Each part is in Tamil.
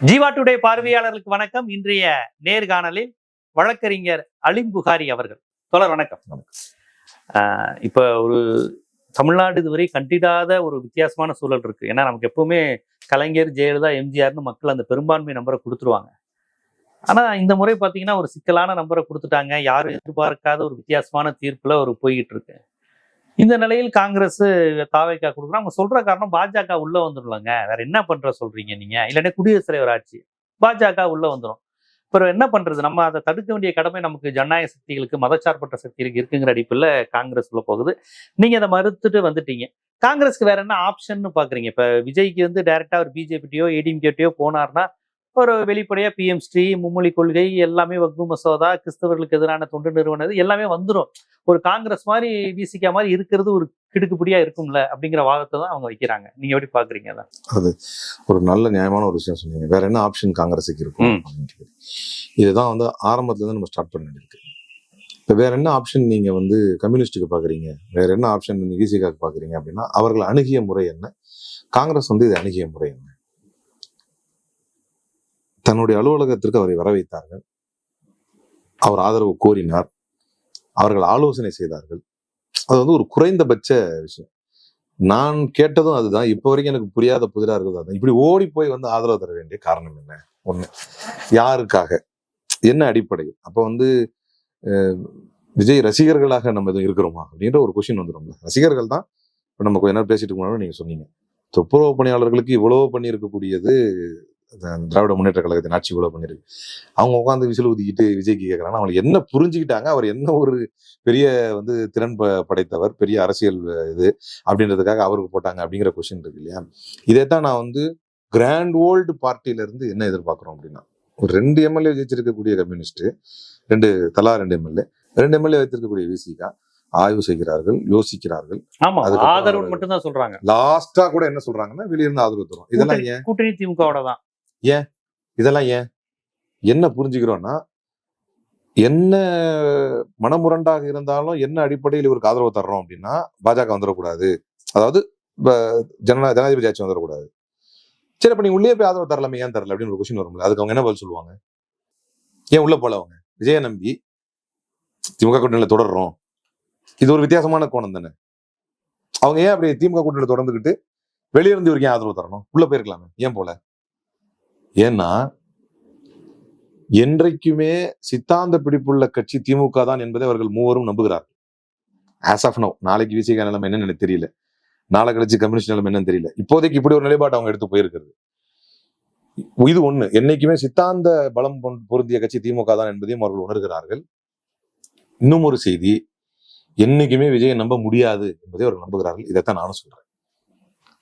ஜீவா டுடே பார்வையாளர்களுக்கு வணக்கம். இன்றைய நேர்காணலில் வழக்கறிஞர் அலிம் புகாரி அவர்கள். தொடர் வணக்கம். இப்ப ஒரு தமிழ்நாடு இதுவரை கண்டிடாத ஒரு வித்தியாசமான சூழல் இருக்கு. ஏன்னா நமக்கு எப்பவுமே கலைஞர், ஜெயலலிதா, எம்ஜிஆர்னு மக்கள் அந்த பெரும்பான்மை நம்பரை கொடுத்துருவாங்க. ஆனா இந்த முறை பாத்தீங்கன்னா ஒரு சிக்கலான நம்பரை கொடுத்துட்டாங்க. யாரும் எதிர்பார்க்காத ஒரு வித்தியாசமான தீர்ப்புல ஒரு போய்கிட்டு இருக்கு. இந்த நிலையில் காங்கிரஸ் தாவேக்கா கொடுக்குறோம். அவங்க சொல்ற காரணம் பாஜக உள்ள வந்துடலங்க, வேற என்ன பண்ற சொல்றீங்க நீங்க, இல்லைன்னா குடியரசுத் தலைவர் ஆட்சி பாஜக உள்ள வந்துடும். அப்புறம் என்ன பண்றது? நம்ம அதை தடுக்க வேண்டிய கடமை நமக்கு ஜனநாயக சக்திகளுக்கு, மதச்சார்பற்ற சக்திகளுக்கு இருக்குங்கிற அடிப்பில் காங்கிரஸ் உள்ள போகுது. நீங்க அதை மறுத்துட்டு வந்துட்டீங்க. காங்கிரஸ்க்கு வேற என்ன ஆப்ஷன் பாக்குறீங்க? இப்ப விஜய்க்கு வந்து டைரக்டா ஒரு பிஜேபியோ ஏடிஎம்கேட்டோ போனார்னா ஒரு வெளிப்படையா பிஎம் ஸ்ரீ, மும்மொழி கொள்கை, எல்லாமே வக்பு மசோதா, கிறிஸ்தவர்களுக்கு எதிரான தொண்டு நிறுவனம் எல்லாமே வந்துடும். ஒரு காங்கிரஸ் மாதிரி விசிகா மாதிரி இருக்கிறது ஒரு கிடுக்குப்படியா இருக்கும்ல அப்படிங்கிற வாதத்தை தான் அவங்க வைக்கிறாங்க. நீங்க எப்படி பாக்குறீங்க? அதான் அது ஒரு நல்ல நியாயமான ஒரு விஷயம் சொன்னீங்க. வேற என்ன ஆப்ஷன் காங்கிரஸுக்கு இருக்கும்? இதுதான் வந்து ஆரம்பத்துல இருந்து நம்ம ஸ்டார்ட் பண்ண வேண்டியிருக்கு. இப்போ வேற என்ன ஆப்ஷன் நீங்க வந்து கம்யூனிஸ்டுக்கு பாக்குறீங்க, வேற என்ன ஆப்ஷன் நீங்க விசிகாக்கு பாக்குறீங்க அப்படின்னா, அவர்கள் அணுகிய முறை என்ன, காங்கிரஸ் வந்து இது அணுகிய முறை என்ன? தன்னுடைய அலுவலகத்திற்கு அவரை வர வைத்தார்கள், அவர் ஆதரவு கோரினார், அவர்கள் ஆலோசனை செய்தார்கள். அது வந்து ஒரு குறைந்தபட்ச விஷயம். நான் கேட்டதும் அதுதான். இப்போ வரைக்கும் எனக்கு புரியாத புதிரா இருக்கிறது அதுதான். இப்படி ஓடி போய் வந்து ஆதரவு தர வேண்டிய காரணம் என்ன? ஒண்ணு, யாருக்காக, என்ன அடிப்படையில்? அப்போ வந்து விஜய் ரசிகர்களாக நம்ம எதுவும் இருக்கிறோமா அப்படின்ற ஒரு கொஸ்டின் வந்துடும்ல. ரசிகர்கள் தான். இப்போ நம்ம கொஞ்ச நேரம் பேசிட்டு இருக்கோம். நீங்க சொன்னீங்க துப்புரவு பணியாளர்களுக்கு இவ்வளவு பண்ணி இருக்கக்கூடியது திராவிட முன்னேற்ற கழகத்தின் ஆட்சி இவ்வளவு பண்ணிருக்கு. அவங்க உட்காந்து விசில் ஊதிக்கிட்டு விஜய்க்கு கேட்கறாங்க. அவங்களுக்கு என்ன புரிஞ்சுக்கிட்டாங்க, அவர் என்ன ஒரு பெரிய வந்து திறன் படைத்தவர், பெரிய அரசியல் இது அப்படின்றதுக்காக அவருக்கு போட்டாங்க அப்படிங்கிற கொஸ்டின் இருக்கு இல்லையா? இதைத்தான் நான் வந்து கிராண்ட் ஓல்டு பார்ட்டியில இருந்து என்ன எதிர்பார்க்கிறோம் அப்படின்னா, ஒரு 2 எம்எல்ஏ ஜெயிச்சிருக்கக்கூடிய கம்யூனிஸ்ட், தலா 2 எம்எல்ஏ வைத்திருக்கக்கூடிய விசிகா ஆய்வு செய்கிறார்கள், யோசிக்கிறார்கள். ஆதரவு மட்டும் தான் சொல்றாங்க. லாஸ்டா கூட என்ன சொல்றாங்கன்னா, வெளியிருந்து ஆதரவு தரும். இதெல்லாம் ஏன்? கூட்டணி திமுகவோட தான். ஏன் இதெல்லாம் ஏன்? என்ன புரிஞ்சுக்கிறோம்னா, என்ன மனமுரண்டாக இருந்தாலும் என்ன அடிப்படையில் இவருக்கு ஆதரவு தர்றோம் அப்படின்னா, பாஜக வந்துடக்கூடாது, அதாவது ஜனாதிபதி ஆட்சி வந்துடக்கூடாது. சரி, அப்ப நீங்க உள்ளே போய் ஆதரவு தரலாமே, ஏன் தரல அப்படின்னு ஒரு கொஸ்டின் வரும்ல. அதுக்கு அவங்க என்ன பதில் சொல்லுவாங்க? ஏன் உள்ள போல அவங்க விஜய நம்பி திமுக கூட்டணியில தொடர்றோம்? இது ஒரு வித்தியாசமான கோணம் தானே. அவங்க ஏன் அப்படி திமுக கூட்டணியில தொடர்ந்துகிட்டு வெளியிருந்து இவருக்கு ஏன் ஆதரவு தரணும்? உள்ள போயிருக்கலாமே, ஏன் போல? ஏன்னா என்றைக்குமே சித்தாந்த பிடிப்புள்ள கட்சி திமுக தான் என்பதை அவர்கள் மூவரும் நம்புகிறார்கள். As of now. நாளைக்கு விசிகா நிலைமை என்னன்னு தெரியல, நாளை கழிச்சு கம்யூனிஸ்ட் நிலைமை என்னன்னு தெரியல. இப்போதைக்கு இப்படி ஒரு நிலைப்பாடு அவங்க எடுத்து போயிருக்கிறது. இது ஒண்ணு. என்னைக்குமே சித்தாந்த பலம் பொருந்திய கட்சி திமுக தான் என்பதையும் அவர்கள் உணர்கிறார்கள். இன்னும் ஒரு செய்தி, என்னைக்குமே விஜயை நம்ப முடியாது என்பதை அவர்கள் நம்புகிறார்கள். இதைத்தான் நானும் சொல்றேன்.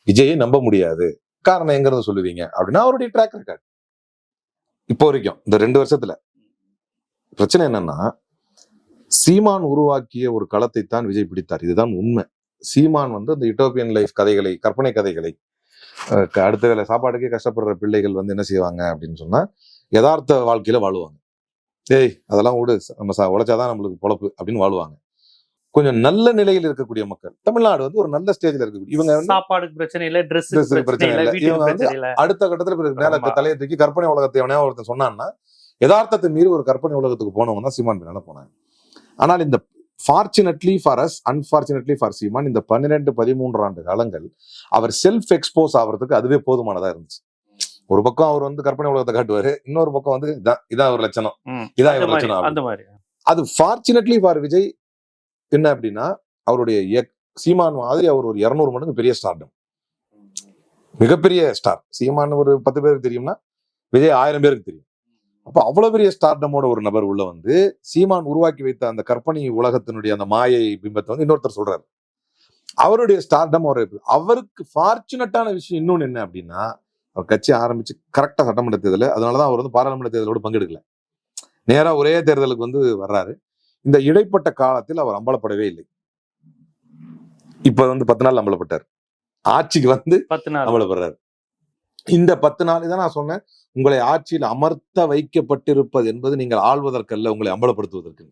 விஜயை நம்ப முடியாது. காரணம் எங்கிறது சொல்லுவீங்க அப்படின்னா, அவருடைய ட்ராக் ரெக்கார்ட் இப்போ வரைக்கும் இந்த 2 வருஷத்துல பிரச்சனை என்னன்னா, சீமான் உருவாக்கிய ஒரு களத்தை தான் விஜய் பிடித்தார். இதுதான் உண்மை. சீமான் வந்து அந்த யூட்டோப்பியன் லைஃப் கதைகளை, கற்பனை கதைகளை, அடுத்த வேலை சாப்பாடுக்கே கஷ்டப்படுற பிள்ளைகள் வந்து என்ன செய்வாங்க அப்படின்னு சொன்னா, யதார்த்த வாழ்க்கையில வாழுவாங்க. ஏய் அதெல்லாம் விடு, நம்ம உழைச்சாதான் நம்மளுக்கு பொழப்பு அப்படின்னு வாழுவாங்க. கொஞ்சம் நல்ல நிலையில் இருக்கக்கூடிய மக்கள், தமிழ்நாடு வந்து ஒரு நல்ல ஸ்டேஜ்ல இருக்கக்கூடிய இவங்க சாப்பாடுக்கு பிரச்சனை இல்ல, ட்ரெஸ் பிரச்சனை இல்ல, இவங்க வந்து அடுத்த கட்டத்துல மேல தலையை தூக்கி கற்பனை உலகத்தை எவனையா ஒருத்தன் சொன்னான்னா, யதார்த்தத்தை மீறி ஒரு கற்பனை உலகத்துக்கு போனவங்க தான் சீமான் பின்னால போனாங்க. ஆனால் இந்த fortunately for us, unfortunately for Seeman, இந்த 12-13 ஆண்டு காலங்கள் அவர் செல்ஃப் எக்ஸ்போஸ் ஆகிறதுக்கு அதுவே போதுமானதா இருந்துச்சு. ஒரு பக்கம் அவர் வந்து கற்பனை உலகத்தை காட்டுவாரு, இன்னொரு பக்கம் வந்து இதான் ஒரு லட்சணம், இதான் ஒரு லட்சணம் அந்த மாதிரி. அது ஃபார்ச்சுனேட்லி ஃபார் விஜய் என்ன அப்படின்னா, அவருடைய சீமான் மாதிரி அவர் ஒரு 200 மடங்கு பெரிய ஸ்டார்டம், மிகப்பெரிய ஸ்டார். சீமான் ஒரு 10 பேருக்கு தெரியும்னா விஜய் 1000 பேருக்கு தெரியும். அப்ப அவ்வளவு பெரிய ஸ்டார்டமோட ஒரு நபர் உள்ள வந்து சீமான் உருவாக்கி வைத்த அந்த கற்பனை உலகத்தினுடைய அந்த மாயை பிம்பத்தை வந்து இன்னொருத்தர் சொல்றாரு. அவருடைய ஸ்டார்டம் அவருக்கு ஃபார்ச்சுனேட்டான விஷயம் இன்னொன்னு என்ன அப்படின்னா, அவர் கட்சி ஆரம்பிச்சு கரெக்டா சட்டமன்ற தேர்தல், அதனாலதான் அவர் வந்து பாராளுமன்ற தேர்தலோடு பங்கெடுக்கல, நேரா ஒரே தேர்தலுக்கு வந்து வர்றாரு. இந்த இடைப்பட்ட காலத்தில் அவர் அம்பலப்படவே இல்லை. இப்ப வந்து 10 நாள் அம்பலப்பட்டார், ஆட்சிக்கு வந்து 10 நாள் அம்பலப்படுறாரு. இந்த 10 நாள் தான் நான் சொன்னேன், உங்களை ஆட்சியில் அமர்த்த வைக்கப்பட்டிருப்பது என்பது நீங்கள் ஆள்வதற்கல்ல, உங்களை அம்பலப்படுத்துவதற்கு.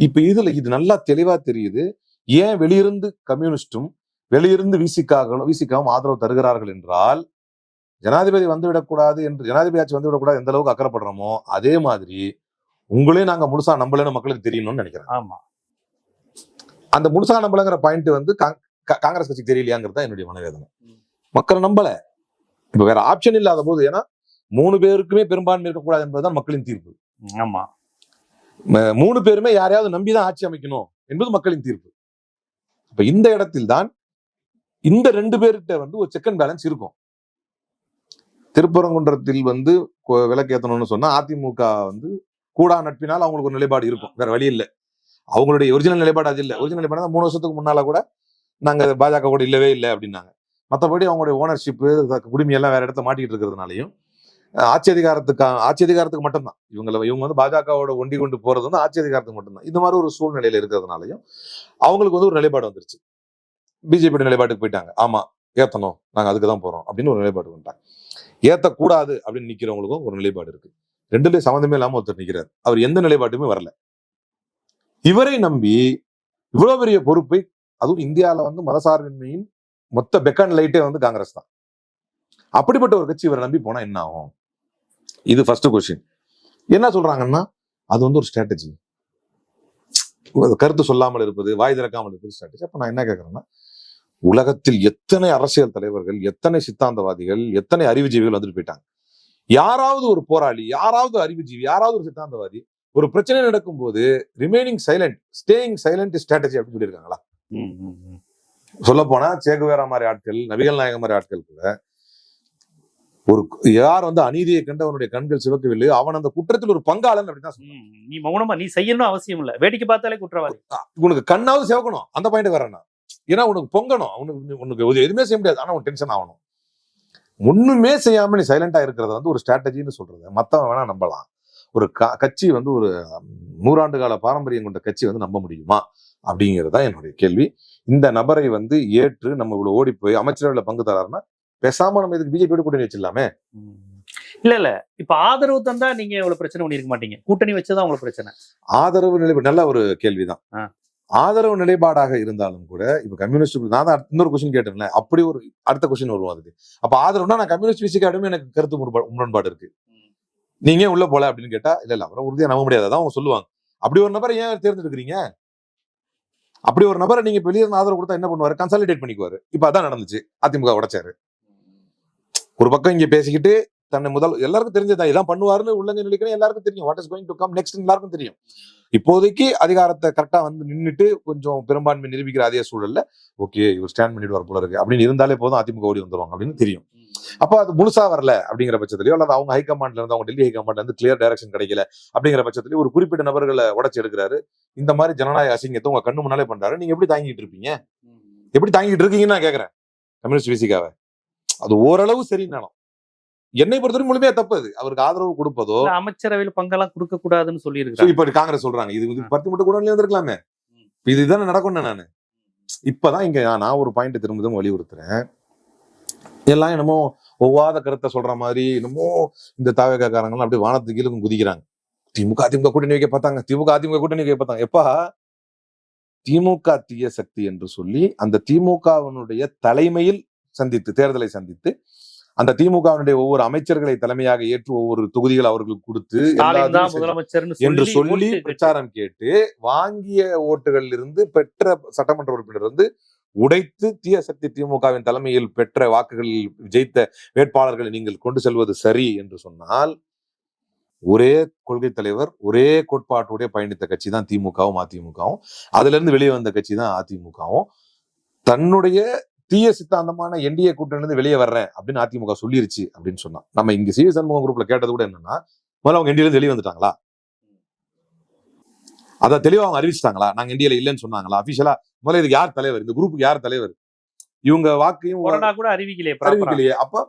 இப்ப இது நல்லா தெளிவா தெரியுது. ஏன் வெளியிருந்து கம்யூனிஸ்டும் வெளியிருந்து விசிகாவும் ஆதரவு தருகிறார்கள் என்றால், ஜனாதிபதி வந்துவிடக்கூடாது என்று, ஜனாதிபதி ஆட்சி வந்துவிடக்கூடாது எந்த அளவுக்கு அக்கறைப்படுறோமோ அதே மாதிரி உங்களையும் நாங்க முழுசா நம்பலன்னு மக்களுக்கு தெரியணும்னு நினைக்கிறேன். ஆமா. அந்த முழுசா நம்பலங்கிற பாயிண்ட் வந்து காங்கிரஸ் கட்சிக்கு தெரியலையாங்கிறது தான் என்னுடைய மனவேதனை. மக்கள் நம்பல. இப்ப வேற ஆப்ஷன் இல்லாத போது, ஏன்னா 3 பேருக்குமே பெரும்பான்மை இருக்கக்கூடாது என்பதுதான் மக்களின் தீர்ப்பு. ஆமா. 3 பேருமே யாரையாவது நம்பிதான் ஆட்சி அமைக்கணும் என்பது மக்களின் தீர்ப்பு. இப்ப இந்த இடத்தில் தான் இந்த 2 பேர்கிட்ட வந்து ஒரு செக் அண்ட் பேலன்ஸ் இருக்கும். திருப்பரங்குன்றத்தில் வந்து விளக்கு ஏத்தணும்னு சொன்னா அதிமுக வந்து கூடா நட்பினால் அவங்களுக்கு ஒரு நிலைப்பாடு இருக்கும், வேற வழி இல்லை. அவங்களுடைய ஒரிஜினல் நிலைப்பாடு அது இல்லை. ஒரிஜினல் நிலைப்பாடு 3 வருஷத்துக்கு முன்னால கூட நாங்க பாஜக கூட இல்லவே இல்லை அப்படின்னாங்க. மற்றபடி அவங்களுடைய ஓனர்ஷிப் குடிமையெல்லாம் வேற இடத்த மாட்டிட்டு இருக்கிறதுனாலையும் ஆட்சி அதிகாரத்துக்கு மட்டும்தான் இவங்க வந்து பாஜகவோட ஒண்டி கொண்டு போறது வந்து ஆட்சி அதிகாரத்துக்கு மட்டும்தான். இந்த மாதிரி ஒரு சூழ்நிலையில இருக்கிறதுனாலையும் அவங்களுக்கு வந்து ஒரு நிலைப்பாடு வந்துருச்சு. பிஜேபி நிலைப்பாட்டுக்கு போயிட்டாங்க. ஆமா ஏத்தணும், நாங்க அதுக்கு தான் போறோம் அப்படின்னு ஒரு நிலைப்பாடு வந்துட்டாங்க. ஏத்தக்கூடாது அப்படின்னு நிக்கிறவங்களுக்கும் ஒரு நிலைப்பாடு இருக்கு. ரெண்டுலயும் சம்மந்தமே இல்லாம ஒருத்தர் நிக்கிறார். அவர் எந்த நிலைப்பாட்டுமே வரல. இவரை நம்பி இவ்வளவு பெரிய பொறுப்பை, அதுவும் இந்தியாவில வந்து மதசார்பின்மையின் மொத்த பெக்கன் லைட்டே வந்து காங்கிரஸ் தான். அப்படிப்பட்ட ஒரு கட்சி இவரை நம்பி போனா என்ன ஆகும்? இது ஃபர்ஸ்ட் கொஸ்டின். என்ன சொல்றாங்கன்னா அது வந்து ஒரு ஸ்ட்ராட்டஜி, கருத்து சொல்லாமல் இருப்பது, வாய் திறக்காமல் இருப்பது ஸ்ட்ராட்டஜி. அப்ப நான் என்ன கேட்கறேன்னா, உலகத்தில் எத்தனை அரசியல் தலைவர்கள், எத்தனை சித்தாந்தவாதிகள், எத்தனை அறிவுஜீவிகள் வந்துட்டு போயிட்டாங்க. யாராவது ஒரு போராளி, யாராவது அறிவுஜீவி, யாராவது ஒரு சித்தாந்தவாதி ஒரு பிரச்சனை நடக்கும் போது remaining silent, staying silent strategy அப்படின்னு சொல்லியிருக்காங்களா? சொல்ல போனா சேகுவேரா மாதிரி ஆட்கள், நபிகள் நாயகம் மாதிரி ஆட்கள் கூட ஒரு யார் வந்து அநீதியை கண்டு அவனுடைய கண்கள் சிவக்கவில்லை, அவன் அந்த குற்றத்தில் ஒரு பங்காளன் அப்படின்னா நீ மௌனமா நீ செய்யணும் அவசியம் இல்ல, வேடிக்கை பார்த்தாலே குற்றவாளி. உனக்கு கண்ணாவது சிவக்கணும், அந்த பாயிண்ட் வரணும். ஏன்னா உனக்கு பொங்கணும், உனக்கு எதுவுமே செய்ய முடியாது, ஆனா உன் டென்ஷன் ஆகணும். ஒண்ணுமே செய்யாம நீ சைலண்டா இருக்கிறத வந்து ஒரு ஸ்ட்ராட்டஜின்னு சொல்றது. மத்தவன் வேணா நம்பலாம். ஒரு கட்சி வந்து ஒரு 100 ஆண்டு கால பாரம்பரியம் கொண்ட கட்சி வந்து நம்ப முடியுமா அப்படிங்கிறதா என்னுடைய கேள்வி. இந்த நபரை வந்து ஏற்று நம்ம இவ்வளவு ஓடி போய் அமைச்சரவையில பங்கு தராருன்னா பேசாம நம்ம இதுக்கு பிஜேபியோட கூட்டணி வச்சிடலாமே. இல்ல இப்ப ஆதரவு தந்தா நீங்க இவ்வளவு பிரச்சனை பண்ணிருக்க மாட்டீங்க, கூட்டணி வச்சதான் உங்களுக்கு பிரச்சனை. ஆதரவு நிலைப்பாடு நல்ல ஒரு கேள்விதான். ஆதரவு நிலைப்பாடாக இருந்தாலும் கூட இப்ப கம்யூனிஸ்ட், நான் தான் இன்னொரு கொஸ்டின் கேட்டேன்ல, அப்படி ஒரு அடுத்த கொஸ்டின் வருவோம் அதுக்கு. அப்ப ஆதரவுனா நான் கம்யூனிஸ்ட் விசிக்காடுமே எனக்கு கருத்து முரண்பாடு இருக்கு, நீங்க உள்ள போல அப்படின்னு கேட்டா இல்ல அவரை உறுதியா நம்ப முடியாது, அதான் அவங்க சொல்லுவாங்க. அப்படி ஒரு நபரை ஏன் தேர்ந்தெடுக்கிறீங்க? அப்படி ஒரு நபரை நீங்க வெளியே ஆதரவு கொடுத்தா என்ன பண்ணுவாரு? கன்சாலிடேட் பண்ணிக்குவாரு. இப்ப அதான் நடந்துச்சு, அதிமுக உடைச்சாரு. ஒரு பக்கம் இங்க பேசிக்கிட்டு தன்னை எல்லாருக்கும் தெரிஞ்சதான் இதான் பண்ணுவாருன்னு உள்ளங்க நினைக்கிறேன், எல்லாருக்கும் தெரியும் what is going to come next, எல்லாருக்கும் தெரியும். இப்போதைக்கு அதிகாரத்தை கரெக்டா வந்து நின்றுட்டு கொஞ்சம் பெரும்பான்மை நிரூபிக்கிற அதே சூழல்ல ஓகே இவர் ஸ்டாண்ட் பண்ணிட்டு வர போல இருக்கு அப்படின்னு இருந்தாலே போதும், அதிமுக ஓடி வந்துருவாங்க அப்படின்னு தெரியும். அப்ப அது முழுசா வரல அப்படிங்கிற பட்சத்திலயோ, அல்லது அவங்க ஹைகமாண்ட்ல இருந்து, அவங்க டெல்லி ஹைகமாண்ட்ல இருந்து கிளியர் டைரக்ஷன் கிடைக்கல அப்படிங்கிற பட்சத்திலயும் ஒரு குறிப்பிட்ட நபர்களை உடைச்சு எடுக்கிறாரு. இந்த மாதிரி ஜனநாயக அசிங்கத்தை உங்க கண்ணு முன்னாலே பண்றாரு. நீங்க எப்படி தாங்கிட்டு இருப்பீங்க? எப்படி தாங்கிட்டு இருக்கீங்கன்னு நான் கேக்குறேன். கம்யூனிஸ்ட் விசிகாவை அது ஓரளவு சரினாலும் என்னை பொறுத்தவரை முழுமையா தப்பு. அது அவருக்கு ஆதரவு கொடுப்பதோ, அமைச்சரவையில் பங்கெல்லாம் கொடுக்க கூடாதுன்னு சொல்லி இருக்கு. இப்ப காங்கிரஸ் சொல்றாங்க இது 10 மட்டும் கூட வந்திருக்கலாமே, இதுதானே நடக்கும்னு நானு இப்பதான் இங்க நான் ஒரு பாயிண்ட் திரும்ப வலியுறுத்துறேன். எல்லாம் என்னமோ ஒவ்வாத கருத்தை சொல்ற மாதிரி என்னமோ இந்த தாவேக்காரங்களாம் அப்படியே வானத்துக்கு கீழே குதிக்கிறாங்க. திமுக கூட்டணி வைக்க பார்த்தாங்க, அதிமுக கூட்டணி வைக்க பார்த்தாங்க. எப்பா திமுக தீய சக்தி என்று சொல்லி அந்த திமுகவினுடைய தலைமையில் தேர்தலை சந்தித்து அந்த திமுகவினுடைய ஒவ்வொரு அமைச்சர்களை தலைமையாக ஏற்று ஒவ்வொரு தொகுதிகள் அவர்களுக்கு கொடுத்து என்று சொல்லி பிரச்சாரம் கேட்டு வாங்கிய ஓட்டுகளில் இருந்து பெற்ற சட்டமன்ற உறுப்பினர் வந்து உடைத்து தீய சக்தி திமுகவின் தலைமையில் பெற்ற வாக்குகளில் ஜெயித்த வேட்பாளர்களை நீங்கள் கொண்டு செல்வது சரி என்று சொன்னால், ஒரே கொள்கை தலைவர் ஒரே கோட்பாட்டுடைய பயணித்த கட்சி தான் திமுகவும் அதிமுகவும். அதுல இருந்து வெளியே வந்த கட்சி தான் அதிமுகவும். தன்னுடைய தீய சித்தாந்தமான என்டிஏ கூட்டணில இருந்து வெளியே வர்றேன் அப்படின்னு அதிமுக சொல்லிருச்சு அப்படின்னு சொன்னா, நம்ம இங்க சிவி சண்முகம் குரூப்ல கேட்டது கூட என்னன்னா, முதல்ல அவங்க என்டிஏல இருந்து வெளியே வந்துட்டாங்களா? அதை தெளிவா அவங்க அறிவிச்சிட்டாங்களா? நாங்க என்டிஏல இல்லைன்னு சொன்னாங்களா அபிஷியலா? முதல்ல இதுக்கு யார் தலைவர், இந்த குரூப்புக்கு யார் தலைவர்? இவங்க வாக்கையும் கூட அறிவிக்கலையே. அப்ப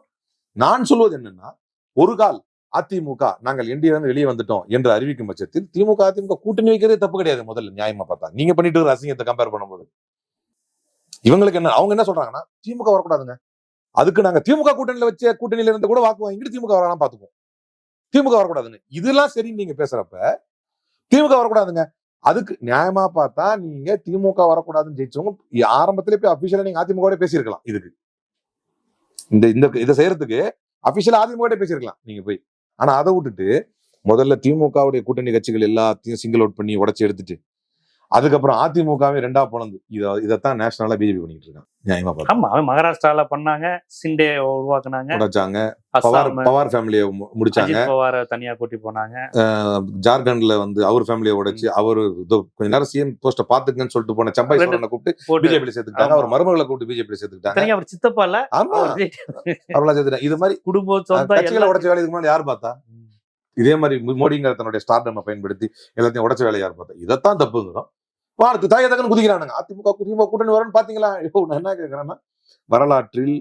நான் சொல்வது என்னன்னா, ஒரு கால் அதிமுக நாங்கள் என்டிஏல இருந்து வெளியே வந்துட்டோம் என்று அறிவிக்கும் பட்சத்தில் திமுக அதிமுக கூட்டணி வைக்கிறதே தப்பு கிடையாது. முதல்ல நியாயமா பார்த்தா நீங்க பண்ணிட்டு இருக்கிற அசிங்கத்தை கம்பேர் பண்ணும்போது இவங்களுக்கு என்ன, அவங்க என்ன சொல்றாங்கன்னா திமுக வரக்கூடாதுங்க, அதுக்கு நாங்க திமுக கூட்டணியில இருந்து கூட வாக்கு வாங்கிட்டு திமுக வரலாம் பாத்துக்குவோம், திமுக வரக்கூடாதுன்னு. இதெல்லாம் சரி நீங்க பேசுறப்ப திமுக வரக்கூடாதுங்க, அதுக்கு நியாயமா பார்த்தா நீங்க திமுக வரக்கூடாதுன்னு ஜெயிச்சவங்க ஆரம்பத்திலே போய் அபிஷியலா நீங்க அதிமுக பேசியிருக்கலாம். இதுக்கு இந்த இதை செய்யறதுக்கு அபிஷியலா அதிமுக பேசியிருக்கலாம் நீங்க போய். ஆனா அதை விட்டுட்டு முதல்ல திமுகவுடைய கூட்டணி கட்சிகள் எல்லாத்தையும் சிங்கிள் அவுட் பண்ணி உடைச்சு எடுத்துட்டு அதுக்கப்புறம் அதிமுகவே ரெண்டா போனது. இதைத்தான் நேஷனலா பிஜேபி பண்ணிட்டு இருக்காங்க. நியாயமா பார்த்தா. ஆமா, மகாராஷ்டிரால பண்ணாங்க, சிண்டே உருவாக்குனாங்க, உடைச்சாங்க, பவார் ஃபேமிலியை முடிச்சாங்க, பவார தனியா கூட்டி போனாங்க. ஜார்க்கண்ட்ல வந்து அவர் ஃபேமிலியை உடைச்சு அவரு கொஞ்ச நேரம் சிஎம் போஸ்ட பாத்துக்கன்னு சொல்லிட்டு போன சம்பை சோழனை கூப்பிட்டு பிஜேபி சேர்த்துக்கிட்டாங்க. அவர் மருமகளை கூப்பிட்டு பிஜேபி சேர்த்துக்கிட்டாங்க. அவர் சித்தப்பா இல்ல, அவர்களா சேர்த்துட்டாங்க. இது மாதிரி குடும்பம் கட்சிகளை உடைச்ச வேலை இதுக்கு முன்னாடி யார் பார்த்தா? இதே மாதிரி மோடிங்கிற தன்னுடைய ஸ்டார்டம் பயன்படுத்தி எல்லாத்தையும் உடைச்ச வேலை யார் பார்த்தா? இதைத்தான் தப்புங்கிறோம். வார்த்தை தாயத்தக்கன்னு குதிக்கிறானுங்க. அதிமுக கூட்டணி வரும்னு பாத்தீங்களா? இப்போ நான் என்ன கேட்கிறேன்னா, வரலாற்றில்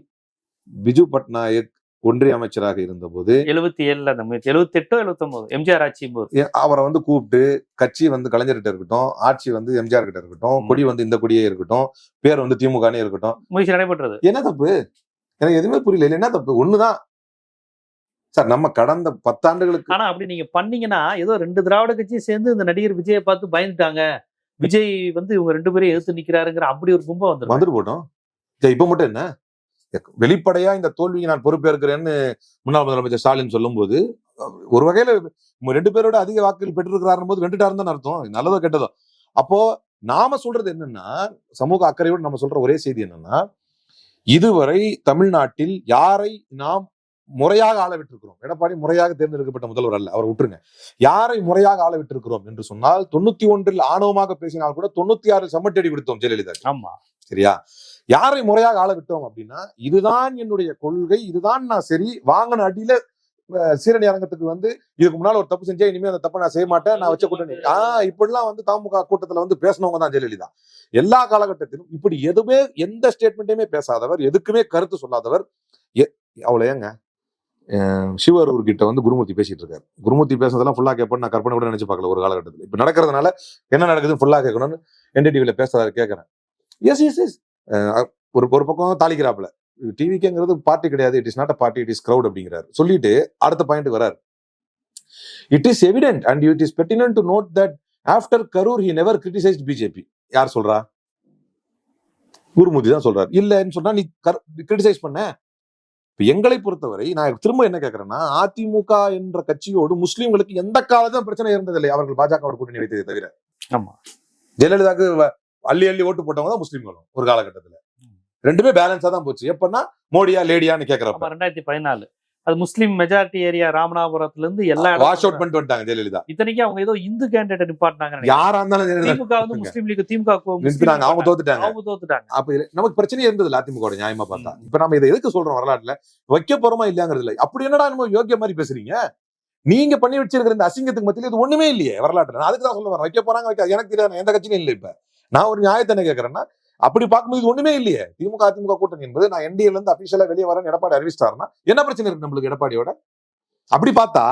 பிஜு பட்நாயக் ஒன்றிய அமைச்சராக இருந்த போது 77 78 79 எம்ஜிஆர் ஆட்சி போது அவரை வந்து கூப்பிட்டு கட்சி வந்து கலைஞர்கிட்ட இருக்கட்டும், ஆட்சி வந்து எம்ஜிஆர் கிட்ட இருக்கட்டும், கொடி வந்து இந்த கொடியே இருக்கட்டும், பேர் வந்து திமுகனே இருக்கட்டும், முயற்சி நடைபெற்றது. என்ன தப்பு? எனக்கு எதுவுமே புரியல. என்ன தப்பு? ஒண்ணுதான் சார், நம்ம கடந்த 10 ஆண்டுகளுக்கு. ஆனா அப்படி நீங்க பண்ணீங்கன்னா ஏதோ 2 திராவிட கட்சியும் சேர்ந்து இந்த நடிகர் விஜயை பார்த்து பயந்துட்டாங்க, விஜய் வந்து இவங்க 2 பேரையும் எதிர்த்து நிக்கிறாருங்கிற அப்படி ஒரு கும்பம் வந்துட்டு போட்டோம். இப்ப மட்டும் என்ன வெளிப்படையா இந்த தோல்வியை நான் பொறுப்பேற்கிறேன்னு முன்னாள் முதலமைச்சர் ஸ்டாலின் சொல்லும் போது ஒரு வகையில 2 பேரோட அதிக வாக்குகள் பெற்றிருக்கிறாரும் போது வெண்டுட்டாருன்னு தான் அர்த்தம். நல்லதோ கெட்டதோ. அப்போ நாம சொல்றது என்னன்னா, சமூக அக்கறையோடு நம்ம சொல்ற ஒரே செய்தி என்னன்னா, இதுவரை தமிழ்நாட்டில் யாரை நாம் முறையாக ஆள விட்டிருக்கிறோம்? எடப்பாடி முறையாக தேர்ந்தெடுக்கப்பட்ட முதல்வர் அல்ல, அவர் விட்டுருங்க. யாரை முறையாக ஆள விட்டிருக்கிறோம் என்று சொன்னால் 91 ஆணவமாக பேசினால் கூட 96 சம்மட்டடி விடுத்தோம் ஜெயலலிதா. ஆமா, சரியா? யாரை முறையாக ஆள விட்டோம் அப்படின்னா, இதுதான் என்னுடைய கொள்கை, இதுதான் நான் சரி, வாங்கின அடியில சீரணி அரங்கத்துக்கு வந்து இதுக்கு முன்னால ஒரு தப்பு செஞ்சா இனிமே அந்த தப்பை நான் செய்ய மாட்டேன், நான் வச்ச கூட்டணி இப்படிலாம் வந்து திமுக கூட்டத்துல வந்து பேசினவங்க தான் ஜெயலலிதா. எல்லா காலகட்டத்திலும் இப்படி எதுவுமே எந்த ஸ்டேட்மெண்ட்டையுமே பேசாதவர், எதுக்குமே கருத்து சொல்லாதவர். அவ்வளவு ஏங்க சிவரூர் கிட்ட வந்து குருமூர்த்தி பேசிட்டு இருக்காரு. குருமூர்த்தி பேசுறதெல்லாம் ஃபுல்லா கேட்பேன்னு நான் கற்பனை கூட நினைச்சு பார்க்கல ஒரு காலகட்டத்தில். இப்ப நடக்கிறதுனால என்ன நடக்குது ஃபுல்லா கேட்கணும்னு என்டிடிவில பேசுறாரு, கேட்கறேன். எஸ் எஸ் எஸ் ஒரு பக்கம் தாளிக்கிறாப்ல. டிவிக்குங்கிறது பார்ட்டி கிடையாது, it is not a party, it is crowd அப்படிங்கிறாரு. சொல்லிட்டு அடுத்த பாயிண்ட் வராரு. It is evident and it is pertinent to note that after Karur he never criticised BJP. யார் சொல்றா? குருமூர்த்தி தான் சொல்றாரு. இல்லன்னு சொன்னா நீ கிரிட்டிசைஸ் பண்ண. எங்களை பொறுத்தவரை நான் திரும்ப என்ன கேட்கிறேன்னா, அதிமுக என்ற கட்சியோடு முஸ்லீம்களுக்கு எந்த காலத்தும் பிரச்சனை இருந்ததில்லை. அவர்கள் பாஜக கூட்டணி வைத்ததை தவிர. ஆமா, ஜெயலலிதாக்கு அள்ளி அள்ளி ஓட்டு போட்டவங்க தான் முஸ்லீம்களும் ஒரு காலகட்டத்துல. ரெண்டுமே பேலன்ஸா தான் போச்சு. எப்பன்னா மோடியா லேடியான்னு கேட்கறப்ப 2014 அது முஸ்லீம் மெஜாரிட்டி ஏரியா ராமநாதபுரத்துல இருந்து எல்லா வாஷ் அவுட் பண்ணிட்டு வந்துட்டாங்க ஜெயலலிதா. இத்தனைக்கு அவங்க ஏதோ இந்து கேண்டிடேட் நிப்பாட்டினாங்க. யாரா இருந்தாலும் திமுக வந்து முஸ்லீம் லீக், திமுக அவங்க தோத்துட்டாங்க. அப்ப நமக்கு பிரச்சனை இருந்தது அதிமுக நியாயமா பார்த்தா. இப்ப நம்ம இதை எதுக்கு சொல்றோம்? வரலாற்றுல வைக்க போறோமா இல்லையாங்கிறது இல்லை. அப்படி என்னடா நம்ம யோகிய மாதிரி பேசுறீங்க? நீங்க பண்ணி வச்சிருக்கிற இந்த அசிங்கத்துக்கு மத்தியில இது ஒண்ணுமே இல்லையே வரலாற்றுல. அதுக்கு தான் சொல்ல வரேன், வைக்க போறாங்க வைக்க எனக்கு தெரியாது, எந்த கட்சியும் இல்லை. இப்ப நான் ஒரு நியாயத்தை என்ன கேட்கறேன்னா, அப்படி பார்க்கும்போது இது ஒண்ணுமே இல்லையே. திமுக அதிமுக கூட்டணி என்பது நான் என்டிஏல இருந்து அபிஷியலா வெளியே வரேன் எடப்பாடி அறிவிச்சிட்டாருன்னா என்ன பிரச்சனை இருக்கு நம்மளுக்கு எடப்பாடியோட? அப்படி பார்த்தா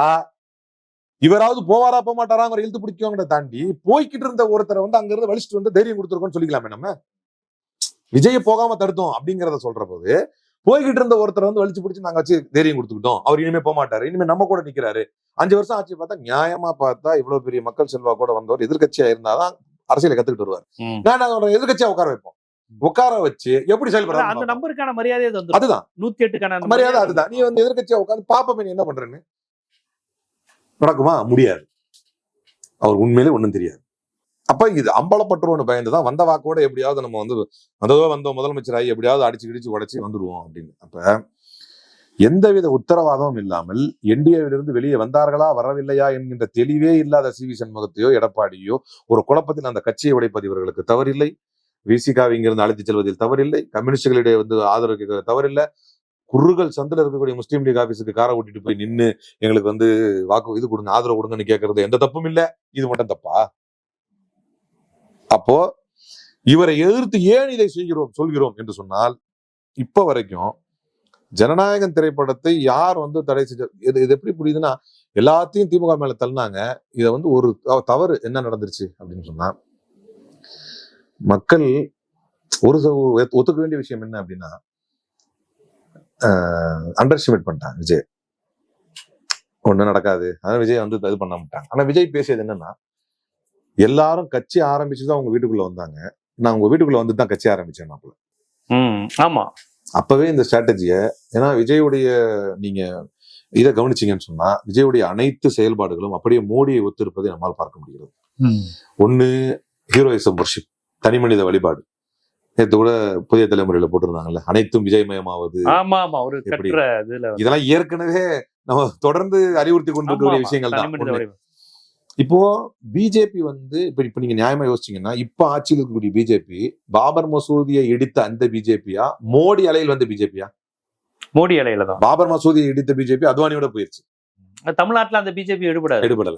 இவராவது போவாரா போக மாட்டாராங்கிற இழுத்து பிடிக்கவங்க தாண்டி போய்கிட்டு இருந்த ஒருத்தரை வந்து அங்க இருந்து வலிச்சுட்டு வந்து தைரியம் கொடுத்துருக்கோம்னு சொல்லிக்கலாமே. நம்ம விஜய போகாம தடுத்தோம் அப்படிங்கிறத சொல்ற போது போய்கிட்டு இருந்த ஒருத்தரை வந்து வலிச்சு பிடிச்சி நாங்க வச்சு தைரியம் கொடுத்துக்கிட்டோம், அவர் இனிமே போக மாட்டாரு, இனிமே நம்ம கூட நிக்கிறாரு. 5 வருஷம் ஆச்சு பார்த்தா, நியாயமா பார்த்தா இவ்வளவு பெரிய மக்கள் செல்வா கூட வந்தவர் எதிர்கட்சியா இருந்தாதான் அரசியலை கத்துக்கிட்டு வருவார். நான் எதிர்கட்சியா உட்கார வைப்போம். உட்கார வச்சு எப்படி செயல்படுற அந்த நம்பருக்கான மரியாதை அதுதான் 108க்கான மரியாதை அதுதான். நீ வந்து எதிர்கட்சியா உட்காந்து பாப்ப நீ என்ன பண்றேன்னு நடக்குமா? முடியாது. அவர் உண்மையிலே ஒண்ணும் தெரியாது. அப்ப இது அம்பலப்பட்டுருவோன்னு பயந்துதான் வந்த வாக்கோட எப்படியாவது நம்ம வந்து வந்தோம் முதலமைச்சர் ஆகி எப்படியாவது அடிச்சு கிடிச்சு உடைச்சு வந்துடுவோம் அப்படின்னு. அப்ப எந்தவித உத்தரவாதமும் இல்லாமல் என்டிஏவிலிருந்து வெளியே வந்தார்களா வரவில்லையா என்கின்ற தெளிவே இல்லாத சி வி சண்முகத்தையோ எடப்பாடியோ ஒரு குழப்பத்தில் அந்த கட்சியை உடைப்பது இவர்களுக்கு தவறில்லை. விசிகாவை இங்கிருந்து அழைத்து செல்வதில் தவறில்லை. கம்யூனிஸ்டுகளிடையே வந்து ஆதரவு தவறில்லை. குறுகள் சந்தில இருக்கக்கூடிய முஸ்லீம் லீக் ஆபீஸுக்கு காரை ஓட்டிட்டு போய் நின்று எங்களுக்கு வந்து வாக்கு இது கொடுங்க, ஆதரவு கொடுங்கன்னு கேட்கறது எந்த தப்பும் இல்லை. இது மட்டும் தப்பா? அப்போ இவரை எதிர்த்து ஏன் இதை சொல்கிறோம் என்று சொன்னால், இப்ப வரைக்கும் ஜனநாயகம் திரைப்படத்தை யார் வந்து தடை செஞ்ச இது எப்படி புரியுதுன்னா, எல்லாத்தையும் திமுக மேல தள்ளினாங்க. இதை வந்து ஒரு தவறு என்ன நடந்துருச்சு அப்படின்னு சொன்னா, மக்கள் ஒரு ஒத்துக்க வேண்டிய விஷயம் என்ன அப்படின்னா, அண்டர் எஸ்டிமேட் பண்ணிட்டாங்க விஜய். ஒண்ணு நடக்காது, அதான் விஜய் வந்து இது பண்ண மாட்டாங்க. ஆனா விஜய் பேசியது என்னன்னா, எல்லாரும் கட்சி ஆரம்பிச்சுதான் அவங்க வீட்டுக்குள்ள வந்தாங்க, நான் உங்க வீட்டுக்குள்ள வந்து தான் கட்சி ஆரம்பிச்சேன். ஆமா, அப்பவே இந்த ஸ்ட்ராட்டஜிய, ஏன்னா விஜயுடைய நீங்க இதை கவனிச்சீங்கன்னு சொன்னா விஜயுடைய அனைத்து செயல்பாடுகளும் அப்படியே மோடியை ஒத்திருப்பதை நம்மால் பார்க்க முடிகிறது. ஒண்ணு ஹீரோயிசம் வர்ஷிப், தனி மனித வழிபாடு. நேற்று கூட புதிய தலைமுறையில போட்டிருந்தாங்கல்ல, அனைத்தும் விஜயமயமாவது. இதெல்லாம் ஏற்கனவே நம்ம தொடர்ந்து அறிவுறுத்தி கொண்டிருக்கக்கூடிய விஷயங்கள் தான். இப்போ பிஜேபி வந்து இப்ப நீங்க நியாயமா யோசிச்சீங்கன்னா, இப்ப ஆட்சியில் இருக்கக்கூடிய பிஜேபி பாபர் மசூதியை இடித்த அந்த பிஜேபியா, மோடி அலையில் வந்த பிஜேபியா? மோடி அலையில தான். பாபர் மசூதியை இடித்த பிஜேபி அத்வானியோட போயிருச்சு. தமிழ்நாட்டுல அந்த பிஜேபி எடுபடல.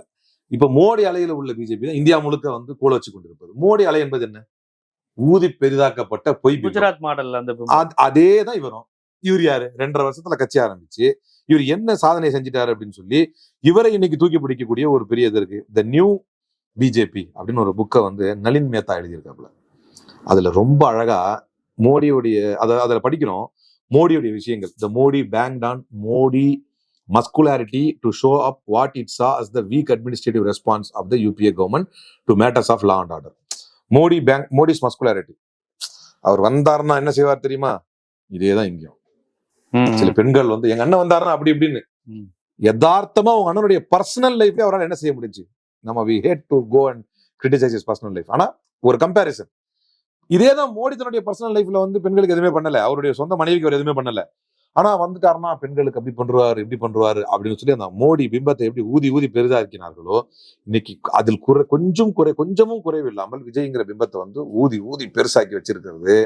இப்ப மோடி அலையில உள்ள பிஜேபி தான் இந்தியா முழுக்க வந்து கோல வச்சு கொண்டிருப்பது. மோடி அலை என்பது என்ன? ஊதி பெரிதாக்கப்பட்ட பொய். குஜராத் மாடல் அந்த அதே தான் இவரும். இவர் யாரு? 2.5 வருஷத்துல கட்சி ஆரம்பிச்சு இவர் என்ன சாதனை செஞ்சிட்டாரு அப்படின்னு சொல்லி இவரை இன்னைக்கு தூக்கி பிடிக்கக்கூடிய ஒரு பெரிய இது இருக்கு. த நியூ பிஜேபி அப்படின்னு ஒரு புக்கை வந்து நளின் மேத்தா எழுதியிருக்காப்புல. அதுல ரொம்ப அழகா மோடியுடைய அதுல படிக்கிறோம் மோடியுடைய விஷயங்கள். The Modi banked on Modi muscularity to show up what it saw as the weak administrative response of the UPA government to matters of law and order. Modi's muscularity. அவர் வந்தாருன்னா என்ன செய்வார் தெரியுமா? இதேதான் இங்கேயும். சில பெண்கள் வந்து எங்க அண்ணன் வந்தாருன்னா அப்படி இப்படின்னு யதார்த்தமா உங்க அண்ணனுடைய பர்சனல் லைஃப்ல அவரால் என்ன செய்ய முடிஞ்சு. நம்ம we hate to go and criticize his personal life. ஆனா ஒரு கம்பேரிசன். இதேதான் மோடி தன்னுடைய பர்சனல் லைஃப்ல வந்து பெண்களுக்கு எதுவுமே பண்ணல, அவருடைய சொந்த மனைவிக்கு அவர் எதுவுமே பண்ணல. ஆனா வந்துட்டாருன்னா பெண்களுக்கு அப்படி பண்றாரு இப்படி பண்றாரு அப்படின்னு சொல்லி அந்த மோடி பிம்பத்தை எப்படி ஊதி பெரிதா இருக்கிறார்களோ, இன்னைக்கு அதில் கொஞ்சமும் குறைவு இல்லாமல் விஜய்ங்கிற பிம்பத்தை வந்து ஊதி பெருசாக்கி வச்சிருக்கிறது.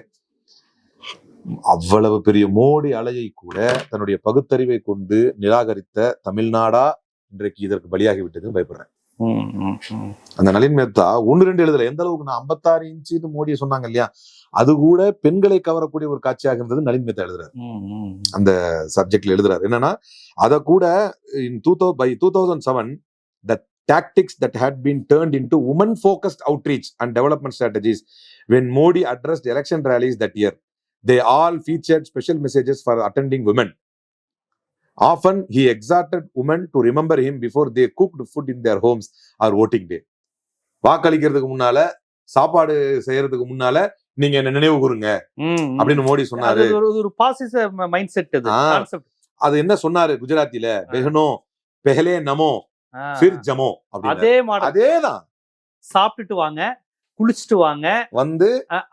அவ்வளவு பெரிய மோடி அலையை கூட தன்னுடைய பகுத்தறிவை கொண்டு நிராகரித்த தமிழ்நாடா இன்றைக்கு இதற்கு பலியாகி விட்டதுன்னு பயப்படுறேன். அந்த நளின் மேத்தா 1-2 எழுதல. எந்த அளவுக்கு நான் 56 இன்ச்சு மோடியை சொன்னாங்க இல்லையா, அது கூட பெண்களை கவரக்கூடிய ஒரு காட்சியாக இருந்தது. நளின் மேத்தா எழுதுறாரு, அந்த சப்ஜெக்ட்ல எழுதுறாரு. என்னன்னா அத கூட by 2007 the tactics that had been turned into women focused outreach and development strategies when Modi addressed election rallies that year, they all featured special messages for attending women. Often he exhorted women to remember him before they cooked food in their homes or voting day. வாக்களிக்கிறதுக்கு முன்னால, சாப்பாடு செய்யறதுக்கு முன்னால நீங்க என்ன நினைவு கூறுங்க அப்படின்னு மோடி சொன்னாரு. ஒரு பாசிச மைண்ட் செட் அது. அது என்ன சொன்னாரு குஜராத்தில? பெஹனோ பெஹலே நமோ ஃபிர் ஜமோ அப்படி. அதே மாடல், அதேதான். சாப்பிட்டுட்டு வாங்க, குளிச்சுட்டு வாங்க வந்து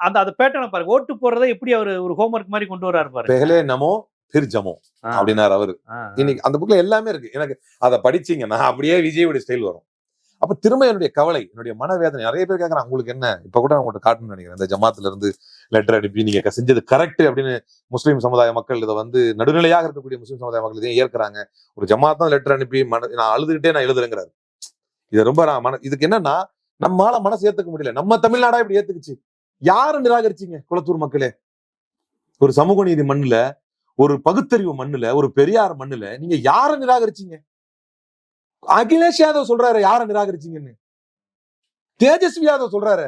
அந்த பேட்டர்னை பாருங்க. ஓட்டு போறதை எப்படி அவர் ஒரு ஹோம்வொர்க் மாதிரி கொண்டு வர்றாரு பாருங்க. பெஹலே நமோ ஃபிர் ஜமோ அப்படின்னாரு அவரு. இன்னைக்கு அந்த புக்ல எல்லாமே இருக்கு. எனக்கு அதை படிச்சீங்கன்னா அப்படியே விஜயோட ஸ்டைல் வரும். அப்ப திரும்ப என்னுடைய கவலை, என்னுடைய மனவேதனை. நிறைய பேர் கேட்கறாங்க உங்களுக்கு என்ன? இப்ப கூட உங்கள்கிட்ட காட்டணும்னு நினைக்கிறேன். இந்த ஜமாத்துல இருந்து லெட்டர் அனுப்பி நீங்க செஞ்சது கரெக்ட் அப்படின்னு முஸ்லீம் சமுதாய மக்கள் இதை வந்து நடுநிலையாக இருக்கக்கூடிய முஸ்லீம் சமுதாய மக்கள் இதையும் ஏற்கிறாங்க. ஒரு ஜமாத் தான் லெட்டர் அனுப்பி நான் அழுதுகிட்டே நான் எழுதுறேங்கிறாரு. இது ரொம்ப இதுக்கு என்னன்னா நம்மளால மனசு ஏத்துக்க முடியல. நம்ம தமிழ்நாடா இப்படி ஏத்துக்குச்சு. யாரு நிராகரிச்சீங்க? குளத்தூர் மக்களே. ஒரு சமூக நீதி மண்ணுல, ஒரு பகுத்தறிவு மண்ணுல, ஒரு பெரியார் மண்ணுல நீங்க யார நிராகரிச்சீங்க? அகிலேஷ் யாதவ் சொல்றாரு யார நிராகரிச்சீங்கன்னு. தேஜஸ்வி யாதவ் சொல்றாரு